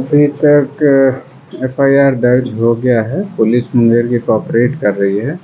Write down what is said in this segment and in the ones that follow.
अभी तक एफआईआर दर्ज हो गया है। पुलिस मुंगेर की कोऑपरेट कर रही है,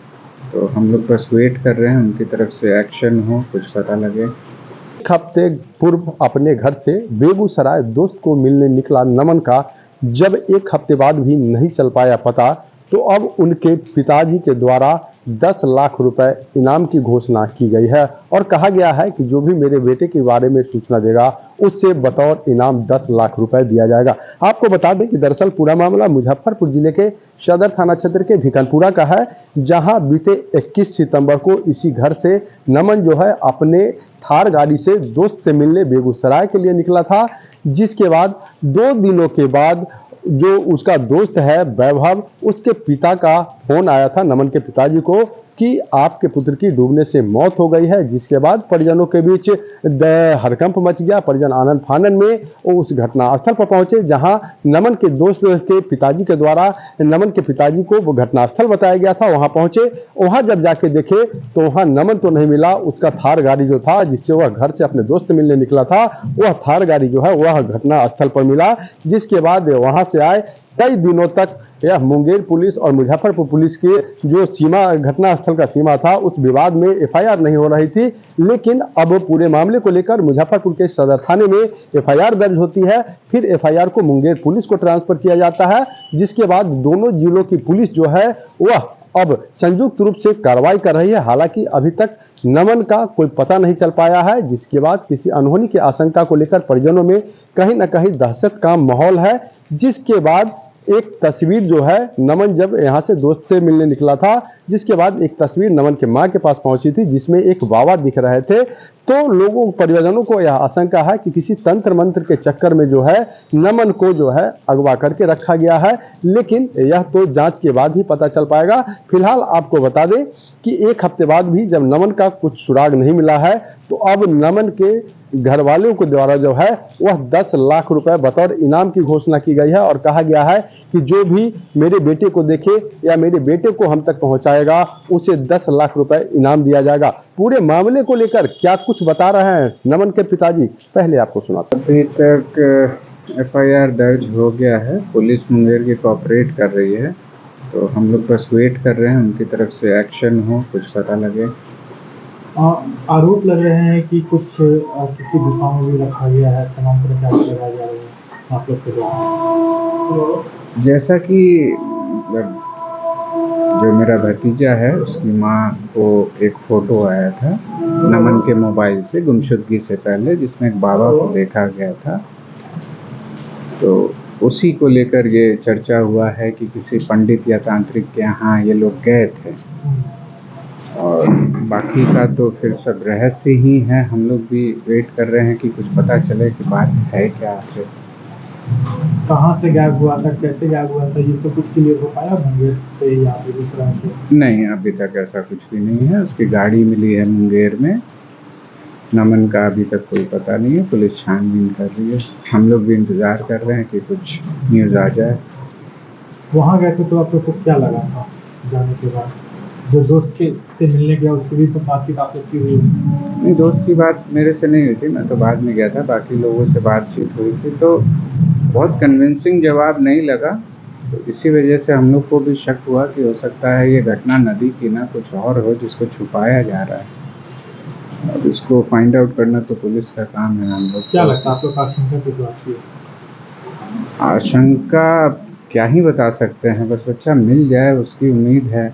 तो हम लोग बस वेट कर रहे हैं उनकी तरफ से एक्शन हो, कुछ पता लगे। एक हफ्ते पूर्व अपने घर से बेगूसराय दोस्त को मिलने निकला नमन का जब एक हफ्ते बाद भी नहीं चल पाया पता, तो अब उनके पिताजी के द्वारा 10 लाख रुपए इनाम की घोषणा की गई है और कहा गया है कि जो भी मेरे बेटे के बारे में सूचना देगा उससे बतौर इनाम 10 लाख रुपए दिया जाएगा। आपको बता दें कि दरअसल पूरा मामला मुजफ्फरपुर जिले के सदर थाना क्षेत्र के भिकनपुरा का है, जहां बीते 21 सितंबर को इसी घर से नमन जो है अपने थार गाड़ी से दोस्त से मिलने बेगूसराय के लिए निकला था, जिसके बाद 2 दिनों के बाद जो उसका दोस्त है वैभव, उसके पिता का फोन आया था नमन के पिताजी को कि आपके पुत्र की डूबने से मौत हो गई है। जिसके बाद परिजनों के बीच हड़कंप मच गया। परिजन आनंद फानन में उस घटना स्थल पर पहुंचे, जहां नमन के दोस्त के पिताजी के द्वारा नमन के पिताजी को वो घटनास्थल बताया गया था। वहां पहुंचे, वहां जब जाके देखे तो वहां नमन तो नहीं मिला, उसका थार गाड़ी जो था जिससे वह घर से अपने दोस्त मिलने निकला था, वह थार गाड़ी जो है वह घटना स्थल पर मिला। जिसके बाद वहां से आए कई दिनों तक यह मुंगेर पुलिस और मुजफ्फरपुर पुलिस के जो सीमा घटना स्थल का सीमा था उस विवाद में एफआईआर नहीं हो रही थी, लेकिन अब पूरे मामले को लेकर मुजफ्फरपुर के सदर थाने में एफआईआर दर्ज होती है। फिर एफआईआर को मुंगेर पुलिस को ट्रांसफर किया जाता है, जिसके बाद दोनों जिलों की पुलिस जो है वह अब संयुक्त रूप से कार्रवाई कर रही है। हालांकि अभी तक नमन का कोई पता नहीं चल पाया है, जिसके बाद किसी अनहोनी की आशंका को लेकर परिजनों में कहीं न कहीं दहशत का माहौल है। जिसके बाद एक तस्वीर जो है नमन जब यहाँ से दोस्त से मिलने निकला था, जिसके बाद एक तस्वीर नमन के मां के पास पहुंची थी जिसमें एक बाबा दिख रहे थे। तो लोगों परिजनों को यह आशंका है कि किसी तंत्र मंत्र के चक्कर में जो है नमन को जो है अगवा करके रखा गया है, लेकिन यह तो जांच के बाद ही पता चल पाएगा। फिलहाल आपको बता दें कि एक हफ्ते बाद भी जब नमन का कुछ सुराग नहीं मिला है, तो अब नमन के घर वालों के द्वारा जो है वह 10 लाख रुपए बतौर इनाम की घोषणा की गई है और कहा गया है कि जो भी मेरे बेटे को देखे या मेरे बेटे को हम तक पहुंचाएगा उसे 10 लाख रुपए इनाम दिया जाएगा। पूरे मामले को लेकर क्या कुछ बता रहे हैं नमन के पिताजी, पहले आपको सुनाते हैं। अभी तक एफआईआर दर्ज हो गया है। पुलिस मुंगेर की कोऑपरेट कर रही है, तो हम लोग बस वेट कर रहे हैं उनकी तरफ से एक्शन हो, कुछ पता लगे। आरोप लग रहे हैं कि कुछ किसी गुफा में भी रखा गया है, तमाम तरह के आरोप लगाए जा रहे हैं आप लोग के द्वारा। तो जैसा कि मतलब जो मेरा भतीजा है उसकी माँ को एक फोटो आया था नमन के मोबाइल से गुमशुदगी से पहले, जिसमें एक बाबा को देखा गया था, तो उसी को लेकर ये चर्चा हुआ है कि किसी पंडित या तांत्रिक के यहाँ ये लोग गए थे। और बाकी का तो फिर सब रहस्य ही है। हम लोग भी वेट कर रहे हैं कि कुछ पता चले कि बात है क्या आखिर। कहाँ से गायब हुआ था, कैसे गायब हुआ था, ये तो कुछ क्लियर हो पाया मुंगेर से या बेगूसराय से? नहीं, अभी तक ऐसा कुछ भी नहीं है। उसकी गाड़ी मिली है मुंगेर में, नमन का अभी तक कोई पता नहीं है। पुलिस छानबीन कर रही है, हम लोग भी इंतजार कर रहे हैं कि कुछ न्यूज़ आ जाए। वहाँ गए थे तो आप लोग को क्या लगा था जाने के बाद? जो दोस्त से मिलने गया उससे भी तो बातचीत आप लोग की हुई? नहीं, दोस्त की बात मेरे से नहीं हुई थी, मैं तो बाद में गया था। बाकी लोगों से बातचीत हुई थी तो बहुत कन्विंसिंग जवाब नहीं लगा, तो इसी वजह से हम लोग को भी शक हुआ कि हो सकता है ये घटना नदी की ना कुछ और हो जिसको छुपाया जा रहा है। अब इसको फाइंड आउट करना तो पुलिस का काम है। हम लोग क्या लगता है आप लोग आशंका की बात है? आशंका क्या ही बता सकते हैं, बस बच्चा मिल जाए उसकी उम्मीद है।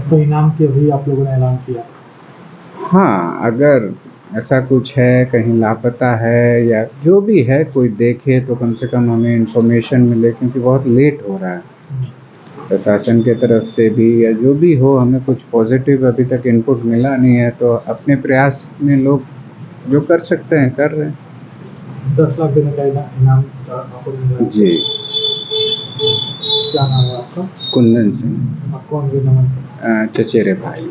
तो इनाम के भी आप लोगों ने ऐलान किया? हाँ, अगर ऐसा कुछ है, कहीं लापता है या जो भी है कोई देखे तो कम से कम हमें इन्फॉर्मेशन मिले, क्योंकि बहुत लेट हो रहा है प्रशासन के तरफ से भी या जो भी हो। हमें कुछ पॉजिटिव अभी तक इनपुट मिला नहीं है, तो अपने प्रयास में लोग जो कर सकते हैं कर रहे हैं। 10 लाख देने का इनाम आपको मिल रहा है? जी। क्या नाम है आपका? कुंदन सिंह। कौन भी नमन? चचेरे भाई।